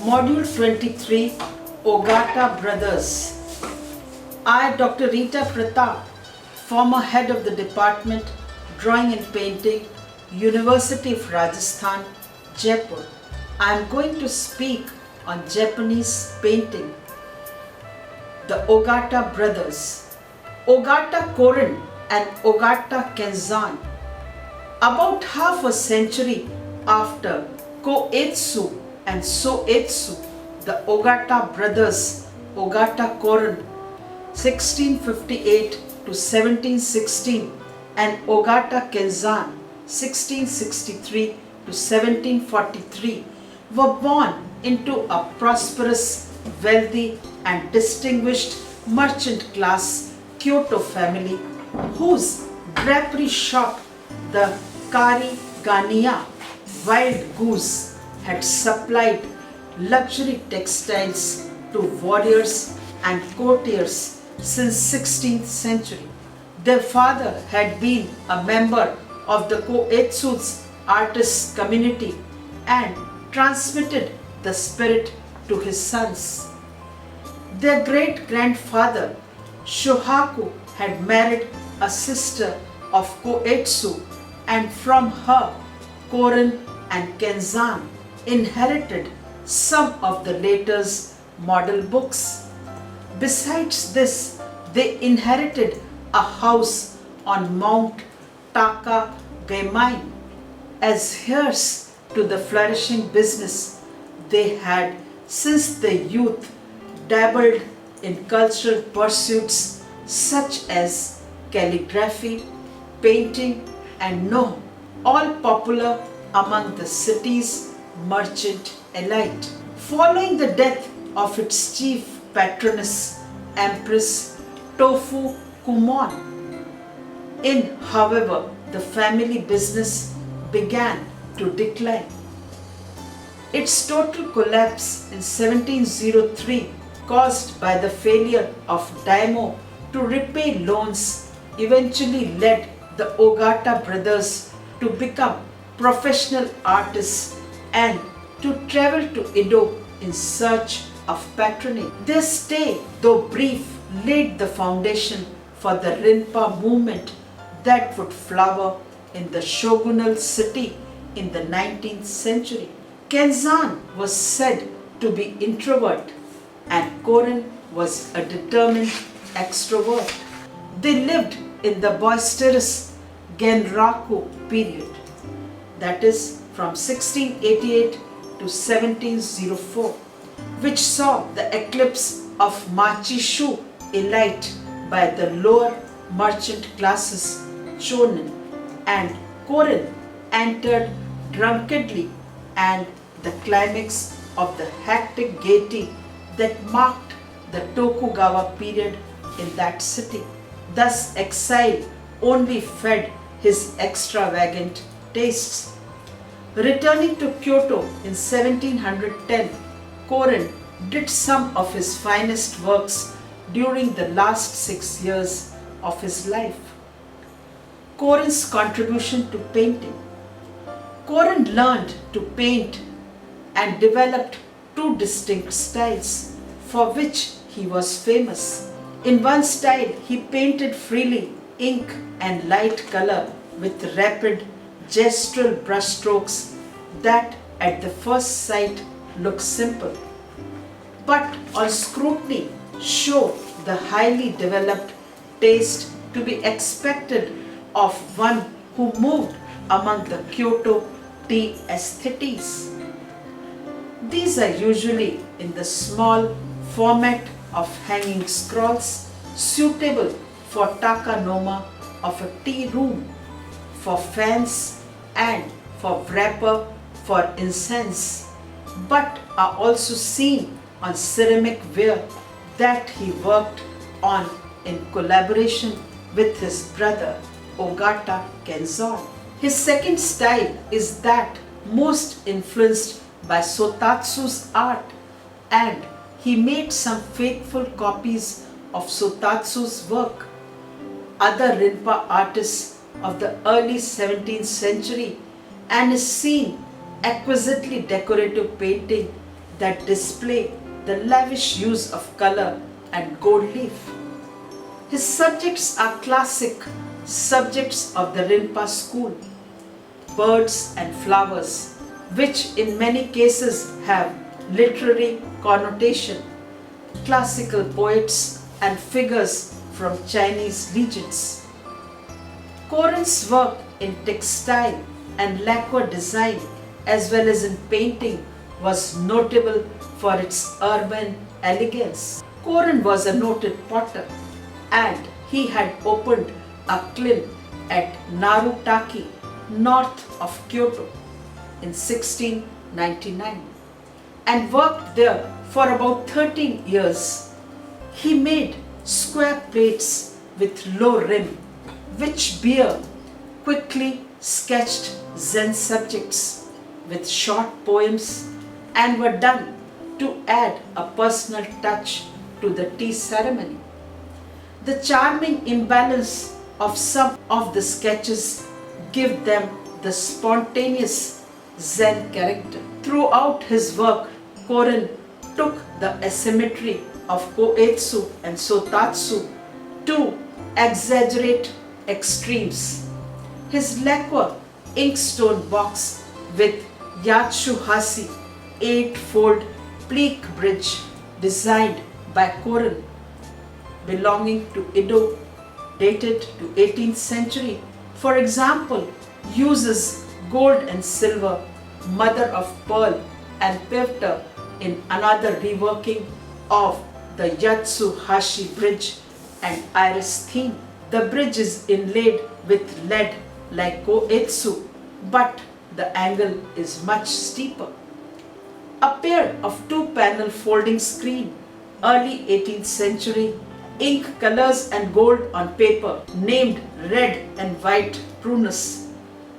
Module 23, Ogata Brothers. I, Dr. Rita Pratap, former head of the Department, Drawing and Painting, University of Rajasthan, Jaipur. I am going to speak on Japanese painting. The Ogata Brothers. Ogata Korin and Ogata Kenzan. About half a century after Koetsu and Soetsu, the Ogata brothers, Ogata Korin, 1658 to 1716, and Ogata Kenzan, 1663 to 1743, were born into a prosperous, wealthy, and distinguished merchant class Kyoto family, whose drapery shop, the Kari Ganiya Wild Goose, had supplied luxury textiles to warriors and courtiers since 16th century. Their father had been a member of the Koetsu's artists community and transmitted the spirit to his sons. Their great-grandfather Shohaku had married a sister of Koetsu, and from her Korin and Kenzan inherited some of the latter's model books. Besides this, they inherited a house on Mount Taka Gaimai as heirs to the flourishing business they had since their youth dabbled in cultural pursuits such as calligraphy, painting, and Noh, all popular among the city's merchant elite. Following the death of its chief patroness, Empress Tofu Kumon, however, the family business began to decline. Its total collapse in 1703, caused by the failure of Daimyo to repay loans, eventually led the Ogata brothers to become professional artists and to travel to Edo in search of patronage. Their stay, though brief, laid the foundation for the Rinpa movement that would flower in the shogunal city in the 19th century. Kenzan was said to be introvert and Korin was a determined extrovert. They lived in the boisterous Genraku period, that is from 1688 to 1704, which saw the eclipse of Machishu elite by the lower merchant classes Chonin, and Korin entered drunkenly and the climax of the hectic gaiety that marked the Tokugawa period in that city. Thus exile only fed his extravagant tastes. Returning to Kyoto in 1710, Korin did some of his finest works during the last 6 years of his life. Korin's contribution to painting. Korin learned to paint and developed two distinct styles for which he was famous. In one style, he painted freely, ink and light color with rapid gestural brushstrokes that at the first sight look simple, but on scrutiny show the highly developed taste to be expected of one who moved among the Kyoto tea aesthetes. These are usually in the small format of hanging scrolls suitable for takanoma of a tea room, for fans and for wrapper for incense, but are also seen on ceramic ware that he worked on in collaboration with his brother Ogata Kenzan. His second style is that most influenced by Sotatsu's art, and he made some faithful copies of Sotatsu's work. Other Rinpa artists of the early 17th century and is seen exquisitely decorative painting that display the lavish use of color and gold leaf. His subjects are classic subjects of the Rinpa school, birds and flowers, which in many cases have literary connotation, classical poets and figures from Chinese legends. Koren's work in textile and lacquer design as well as in painting was notable for its urban elegance. Koren was a noted potter and he had opened a kiln at Narutaki, north of Kyoto, in 1699 and worked there for about 13 years. He made square plates with low rim which bear quickly sketched Zen subjects with short poems and were done to add a personal touch to the tea ceremony. The charming imbalance of some of the sketches give them the spontaneous Zen character. Throughout his work, Koren took the asymmetry of koetsu and sotatsu to exaggerate extremes. His lacquer inkstone box with Yatsuhashi 8-fold pleak bridge designed by Koren belonging to Edo, dated to 18th century, for example, uses gold and silver, mother of pearl and pewter in another reworking of the Yatsuhashi bridge and iris theme. The bridge is inlaid with lead like koetsu, but the angle is much steeper. A pair of 2-panel folding screen, early 18th century, ink colors and gold on paper, named red and white prunus,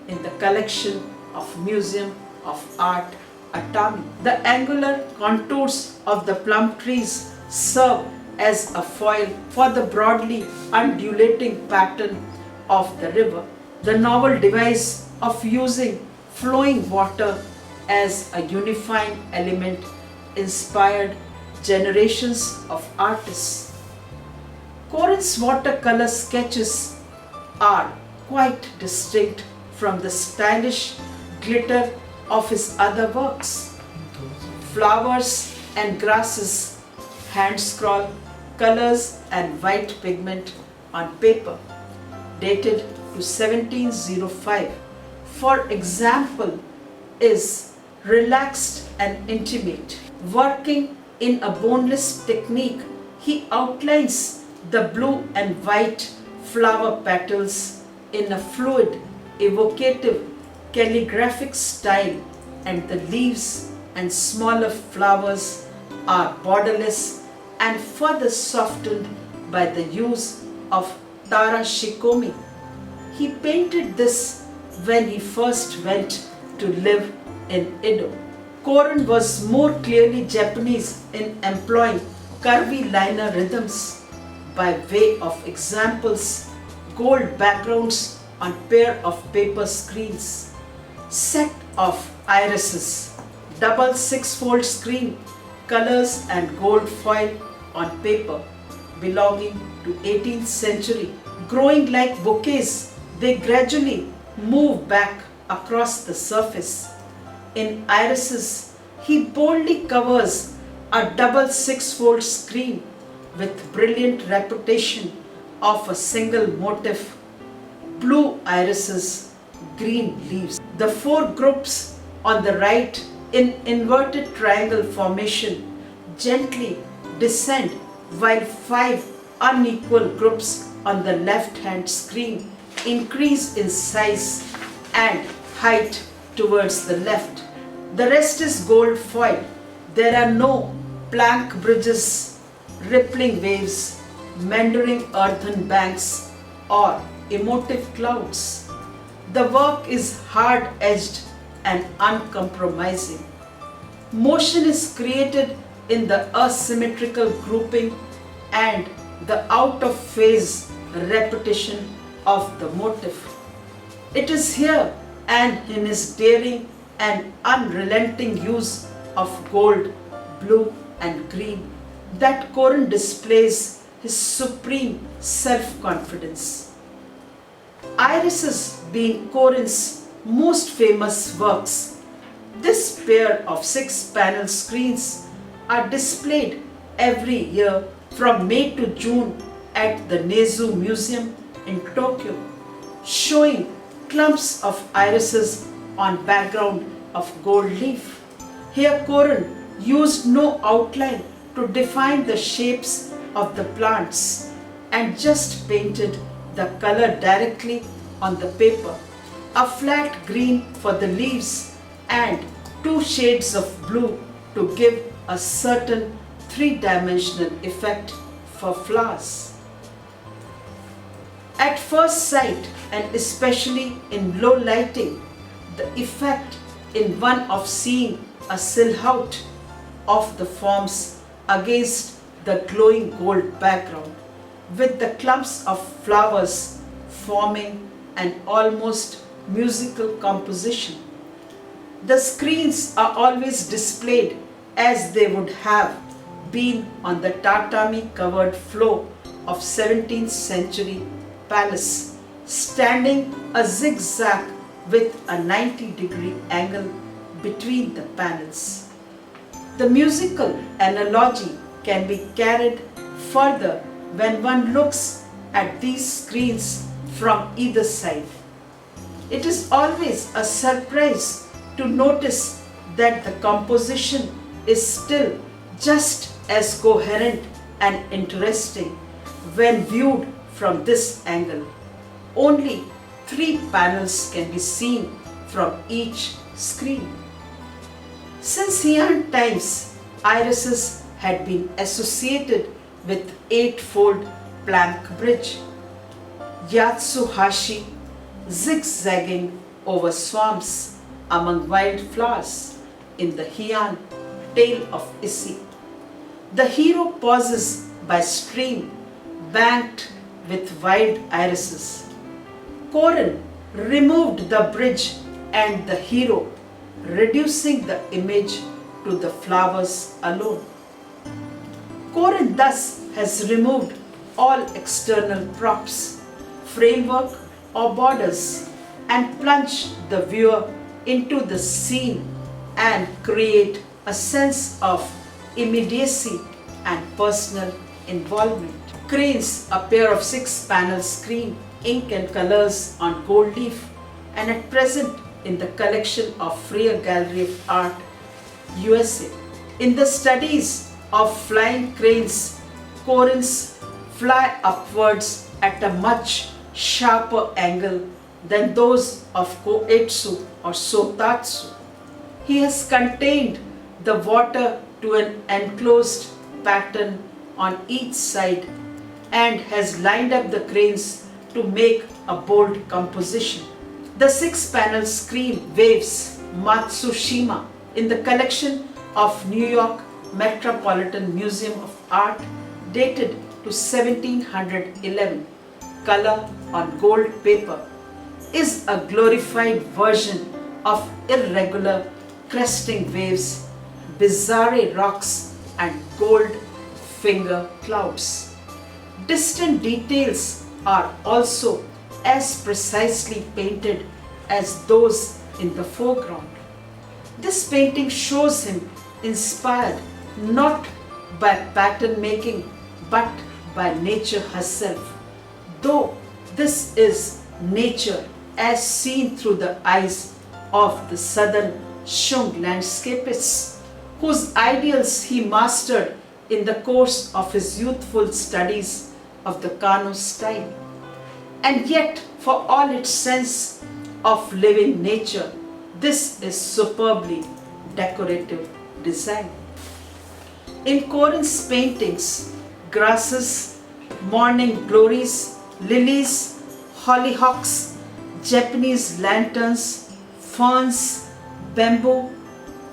in the collection of Museum of Art, Atami. The angular contours of the plum trees serve as a foil for the broadly undulating pattern of the river. The novel device of using flowing water as a unifying element inspired generations of artists. Koren's watercolor sketches are quite distinct from the stylish glitter of his other works. Flowers and grasses, hand scrawl, colors and white pigment on paper, dated to 1705. For example, is relaxed and intimate. Working in a boneless technique, he outlines the blue and white flower petals in a fluid, evocative, calligraphic style, and the leaves and smaller flowers are borderless and further softened by the use of tarashikomi. He painted this when he first went to live in Edo. Koren was more clearly Japanese in employing curvy liner rhythms by way of examples, gold backgrounds on pair of paper screens, set of irises, double 6-fold screen, colors and gold foil on paper belonging to 18th century. Growing like bouquets, they gradually move back across the surface. In irises, he boldly covers a double 6-fold screen with brilliant repetition of a single motif, blue irises, green leaves. The 4 groups on the right in inverted triangle formation gently descend, while 5 unequal groups on the left hand screen increase in size and height towards the left. The rest is gold foil. There are no plank bridges, rippling waves, meandering earthen banks, or emotive clouds. The work is hard-edged and uncompromising. Motion is created in the asymmetrical grouping and the out-of-phase repetition of the motif. It is here and in his daring and unrelenting use of gold blue and green that Koren displays his supreme self-confidence. Irises being Koren's most famous works, this pair of 6-panel screens are displayed every year from May to June at the Nezu Museum in Tokyo, showing clumps of irises on background of gold leaf. Here Koren used no outline to define the shapes of the plants and just painted the color directly on the paper, a flat green for the leaves and 2 shades of blue to give a certain 3-dimensional effect for flowers. At first sight, and especially in low lighting, the effect in one of seeing a silhouette of the forms against the glowing gold background, with the clumps of flowers forming an almost musical composition. The screens are always displayed as they would have been on the tatami covered floor of 17th century palace, standing a zigzag with a 90-degree angle between the panels. The musical analogy can be carried further when one looks at these screens from either side. It is always a surprise to notice that the composition is still just as coherent and interesting when viewed from this angle. Only 3 panels can be seen from each screen. Since Heian times, irises had been associated with 8-fold plank bridge, Yatsuhashi, zigzagging over swamps among wildflowers in the Heian Tale of Issei. The hero pauses by stream banked with wild irises. Koren removed the bridge and the hero, reducing the image to the flowers alone. Koren thus has removed all external props, framework or borders, and plunged the viewer into the scene and create a sense of immediacy and personal involvement. Cranes, a pair of 6-panel screen, ink and colors on gold leaf, and at present in the collection of Freer Gallery of Art, USA. In the studies of flying cranes, Koren's fly upwards at a much sharper angle than those of Koetsu or Sotatsu. He has contained the water to an enclosed pattern on each side and has lined up the cranes to make a bold composition. The 6-panel screen waves Matsushima in the collection of New York Metropolitan Museum of Art dated to 1711, color on gold paper, is a glorified version of irregular cresting waves, bizarre rocks and gold finger clouds. Distant details are also as precisely painted as those in the foreground. This painting shows him inspired not by pattern making but by nature herself, though this is nature as seen through the eyes of the southern Shung landscapists, whose ideals he mastered in the course of his youthful studies of the Kano style. And yet, for all its sense of living nature, this is superbly decorative design. In Koren's paintings, grasses, morning glories, lilies, hollyhocks, Japanese lanterns, ferns, bamboo,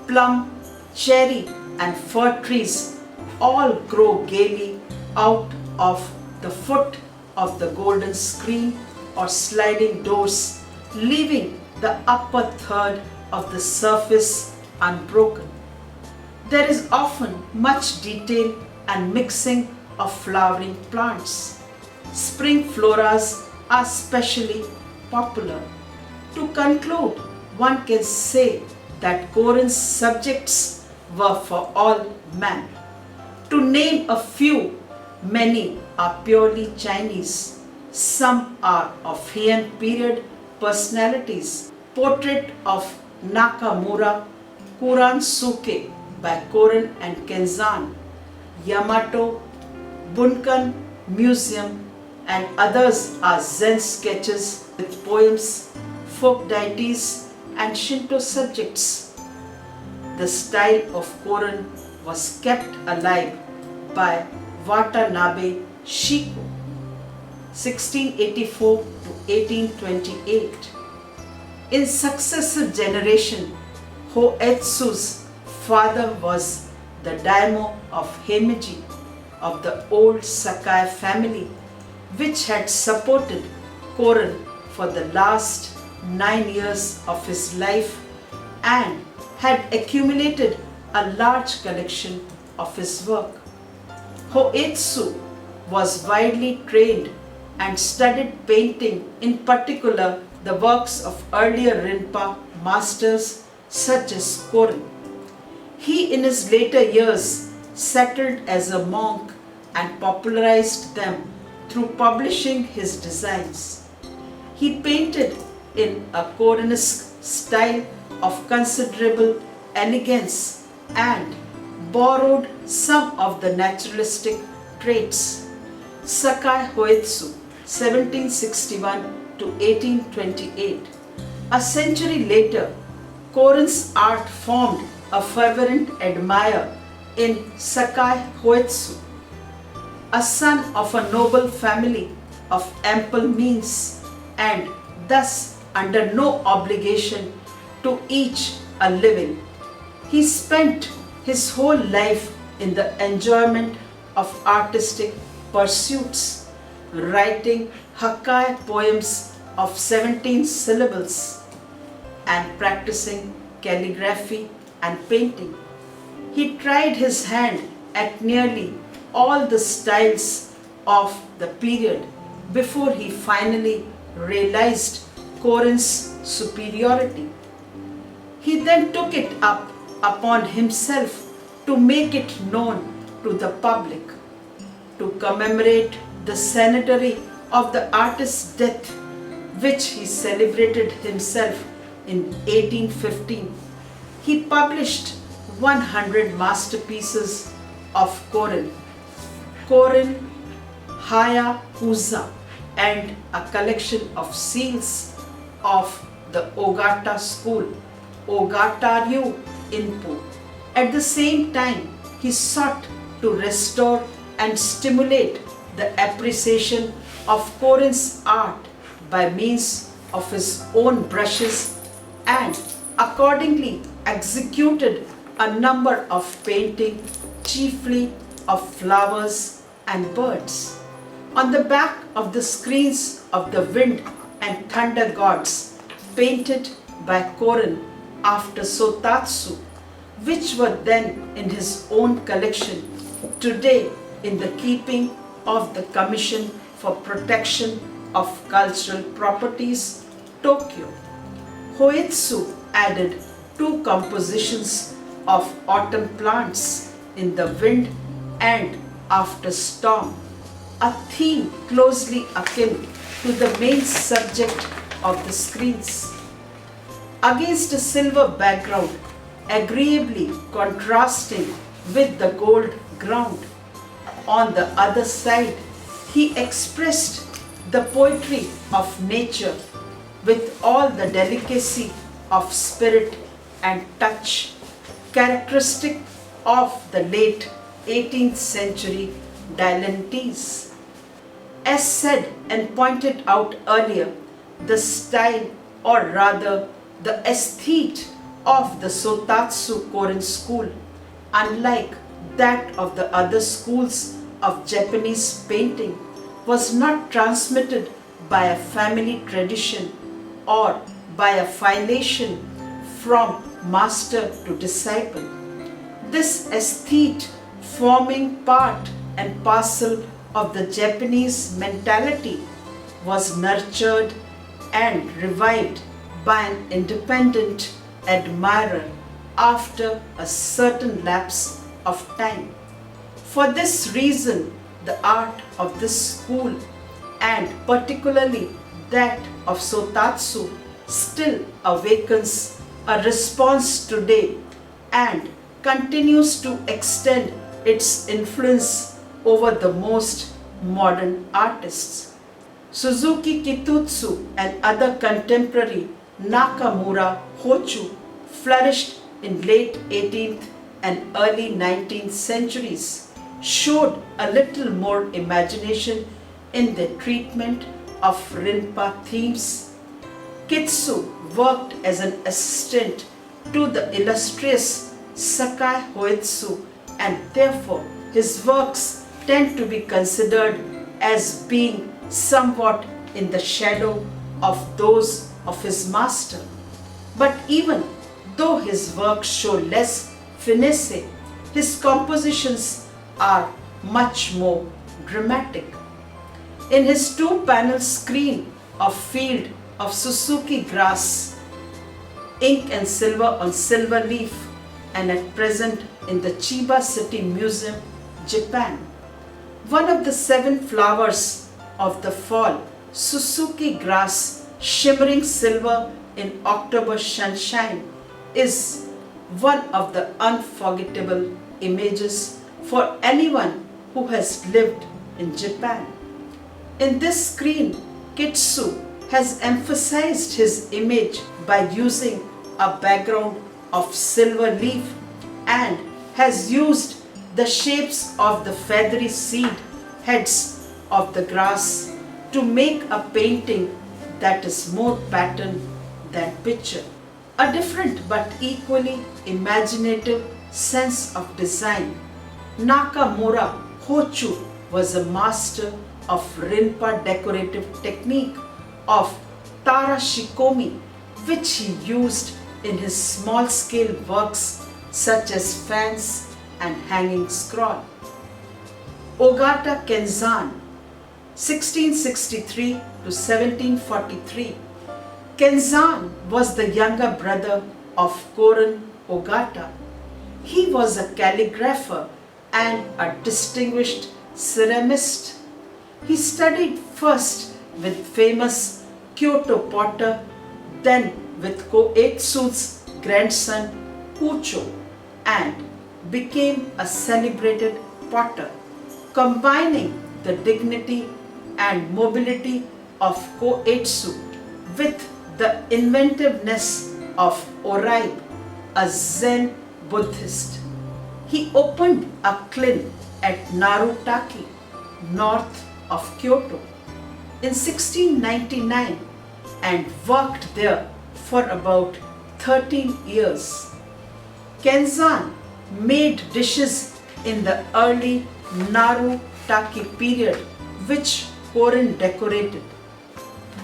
plum, cherry and fir trees all grow gaily out of the foot of the golden screen or sliding doors, leaving the upper third of the surface unbroken. There is often much detail and mixing of flowering plants. Spring floras are especially popular. To conclude, one can say that Korin's subjects were for all men. To name a few, many are purely Chinese. Some are of Heian period personalities. Portrait of Nakamura, Kuran Suke by Korin and Kenzan, Yamato, Bunkan Museum, and others are Zen sketches with poems, folk deities, and Shinto subjects. The style of Korin was kept alive by Watanabe Shiko, 1684 to 1828. In successive generation, Hoetsu's father was the daimyo of Heimeji of the old Sakai family, which had supported Korin for the last 9 years of his life and had accumulated a large collection of his work. Hoetsu was widely trained and studied painting, in particular the works of earlier Rinpa masters such as Korin. He in his later years settled as a monk and popularized them through publishing his designs. He painted in a Korinesque style of considerable elegance and borrowed some of the naturalistic traits. Sakai Hoetsu, 1761 to 1828. A century later, Korin's art formed a fervent admirer in Sakai Hoetsu, a son of a noble family of ample means and thus under no obligation to each a living. He spent his whole life in the enjoyment of artistic pursuits, writing Hakkai poems of 17 syllables and practicing calligraphy and painting. He tried his hand at nearly all the styles of the period before he finally realized Korin's superiority. He then took it up upon himself to make it known to the public. To commemorate the centenary of the artist's death, which he celebrated himself in 1815, he published 100 masterpieces of Korin, Korin Hayakuza, and a collection of seals of the Ogata school, Ogata Ryu Inpo. At the same time, he sought to restore and stimulate the appreciation of Korin's art by means of his own brushes and accordingly executed a number of paintings, chiefly of flowers and birds. On the back of the screens of the wind and thunder gods, painted by Korin after Sotatsu, which were then in his own collection, today in the keeping of the Commission for Protection of Cultural Properties, Tokyo. Hoetsu added 2 compositions of autumn plants in the wind and after storm, a theme closely akin to the main subject of the screens. Against a silver background, agreeably contrasting with the gold ground. On the other side, he expressed the poetry of nature with all the delicacy of spirit and touch characteristic of the late 18th century dilettantes. As said and pointed out earlier, the style, or rather the aesthete of the Sotatsu Korin school, unlike that of the other schools of Japanese painting, was not transmitted by a family tradition or by a filiation from master to disciple. This aesthete, forming part and parcel of the Japanese mentality, was nurtured and revived by an independent admirer after a certain lapse of time. For this reason, the art of this school, and particularly that of Sotatsu, still awakens a response today and continues to extend its influence over the most modern artists. Suzuki Kitutsu and other contemporary Nakamura Hochu flourished in late 18th and early 19th centuries, showed a little more imagination in their treatment of Rinpa themes. Kitsu worked as an assistant to the illustrious Sakai Hoitsu, and therefore his works tend to be considered as being somewhat in the shadow of those of his master. But even though his works show less finesse, his compositions are much more dramatic. In his two-panel screen of Field of Suzuki Grass, ink and silver on silver leaf, and at present in the Chiba City Museum, Japan, one of the 7 flowers of the fall, Suzuki Grass shimmering silver in October sunshine, is one of the unforgettable images for anyone who has lived in Japan. In this screen, Kitsu has emphasized his image by using a background of silver leaf and has used the shapes of the feathery seed heads of the grass to make a painting that is more pattern than picture. A different but equally imaginative sense of design, Nakamura Hochu was a master of Rinpa decorative technique of Tarashikomi, which he used in his small-scale works such as fans and hanging scroll. Ogata Kenzan, 1663 to 1743. Kenzan was the younger brother of Koren Ogata. He was a calligrapher and a distinguished ceramist. He studied first with famous Kyoto potter, then with Koetsu's grandson Kucho, and became a celebrated potter, combining the dignity and mobility of Koetsu with the inventiveness of Oribe, a Zen Buddhist. He opened a kiln at Narutaki, north of Kyoto, in 1699 and worked there for about 13 years. Kenzan made dishes in the early Narutaki period which Koren decorated.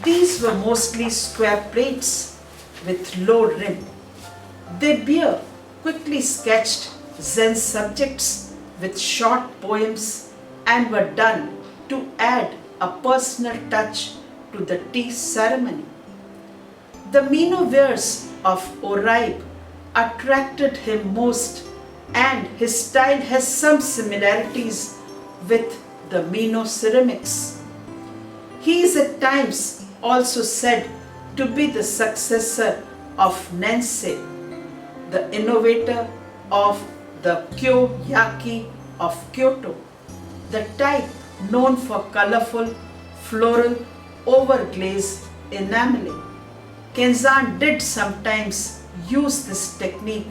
These were mostly square plates with low rim. They bear quickly sketched Zen subjects with short poems and were done to add a personal touch to the tea ceremony. The Mino wares of Oribe attracted him most, and his style has some similarities with the Mino ceramics. He is at times also said to be the successor of Nensei, the innovator of the Kyo-yaki of Kyoto, the type known for colorful floral overglaze enameling. Kenzan did sometimes use this technique,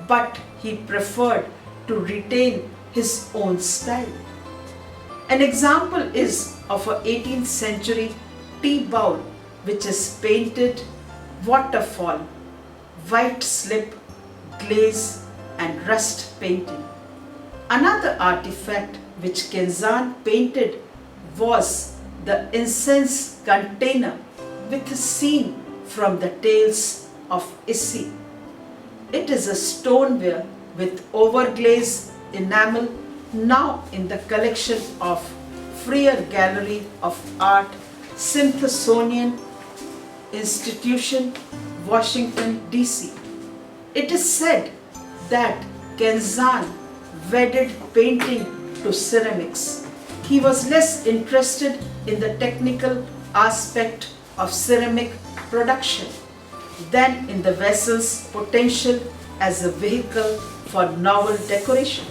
but he preferred to retain his own style. An example is of an 18th century tea bowl which is painted waterfall, white slip, glaze and rust painting. Another artifact which Kenzan painted was the incense container with a scene from the tales of Issei. It is a stoneware with overglaze enamel, now in the collection of Freer Gallery of Art, Smithsonian Institution, Washington, D.C. It is said that Kenzan wedded painting to ceramics. He was less interested in the technical aspect of ceramic production than in the vessel's potential as a vehicle for novel decoration.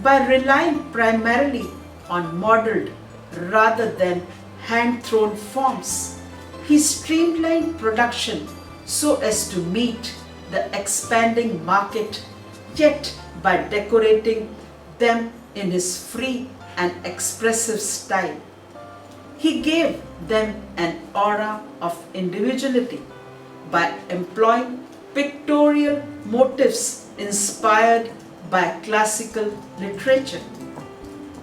By relying primarily on modeled rather than hand-thrown forms, he streamlined production so as to meet the expanding market, yet by decorating them in his free and expressive style. He gave them an aura of individuality by employing pictorial motifs inspired by classical literature.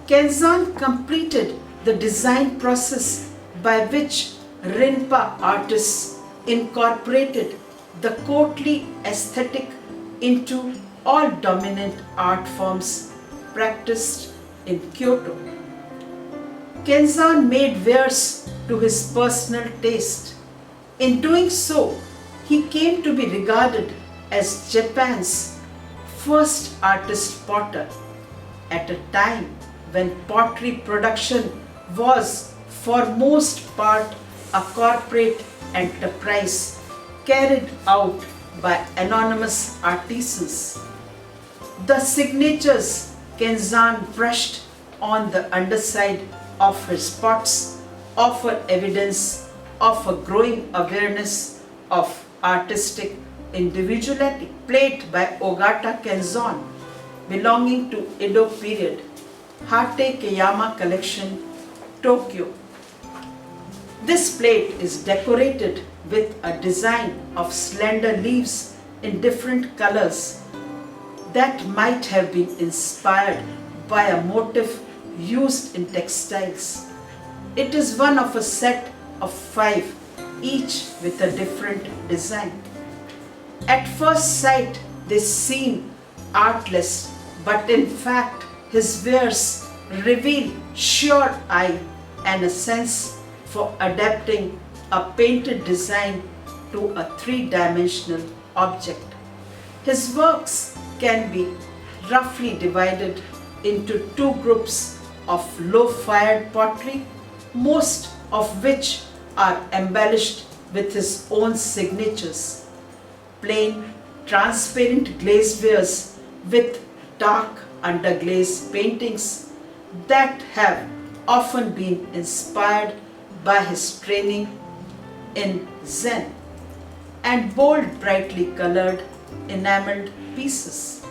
Kenzan completed the design process by which Rinpa artists incorporated the courtly aesthetic into all dominant art forms practiced in Kyoto. Kenzan made wares to his personal taste. In doing so, he came to be regarded as Japan's first artist potter at a time when pottery production was for most part a corporate enterprise carried out by anonymous artisans. The signatures Kenzan brushed on the underside of his pots offer evidence of a growing awareness of artistic individuality. Plate by Ogata Kenzan belonging to Edo period, Hate Keyama collection, Tokyo. This plate is decorated with a design of slender leaves in different colors that might have been inspired by a motif used in textiles. It is one of a set of 5, each with a different design. At first sight, they seem artless, but in fact, his wares reveal sure eye and a sense for adapting a painted design to a 3-dimensional object. His works can be roughly divided into 2 groups of low-fired pottery, most of which are embellished with his own signatures. Plain, transparent glazewares with dark underglaze paintings that have often been inspired by his training in Zen, and bold, brightly colored, enameled pieces.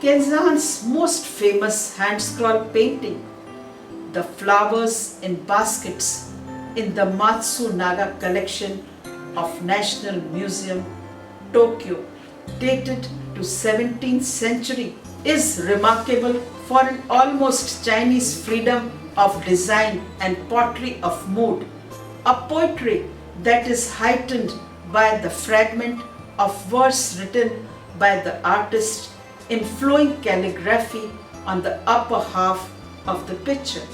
Kenzan's most famous hand-scroll painting, The Flowers in Baskets, in the Matsunaga collection of National Museum, Tokyo, dated to 17th century, is remarkable for an almost Chinese freedom of design and pottery of mood, a poetry that is heightened by the fragment of verse written by the artist in flowing calligraphy on the upper half of the picture.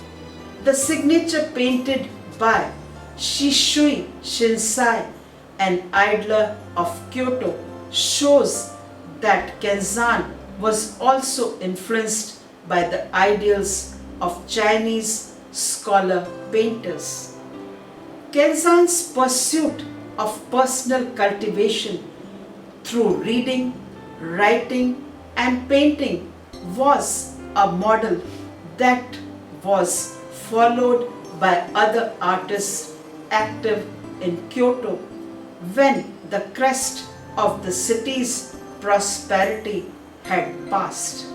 The signature painted by Shishui Shinsai, an idler of Kyoto, shows that Kenzan was also influenced by the ideals of Chinese scholar painters. Kenzan's pursuit of personal cultivation through reading, writing, and painting was a model that was followed by other artists active in Kyoto when the crest of the city's prosperity had passed.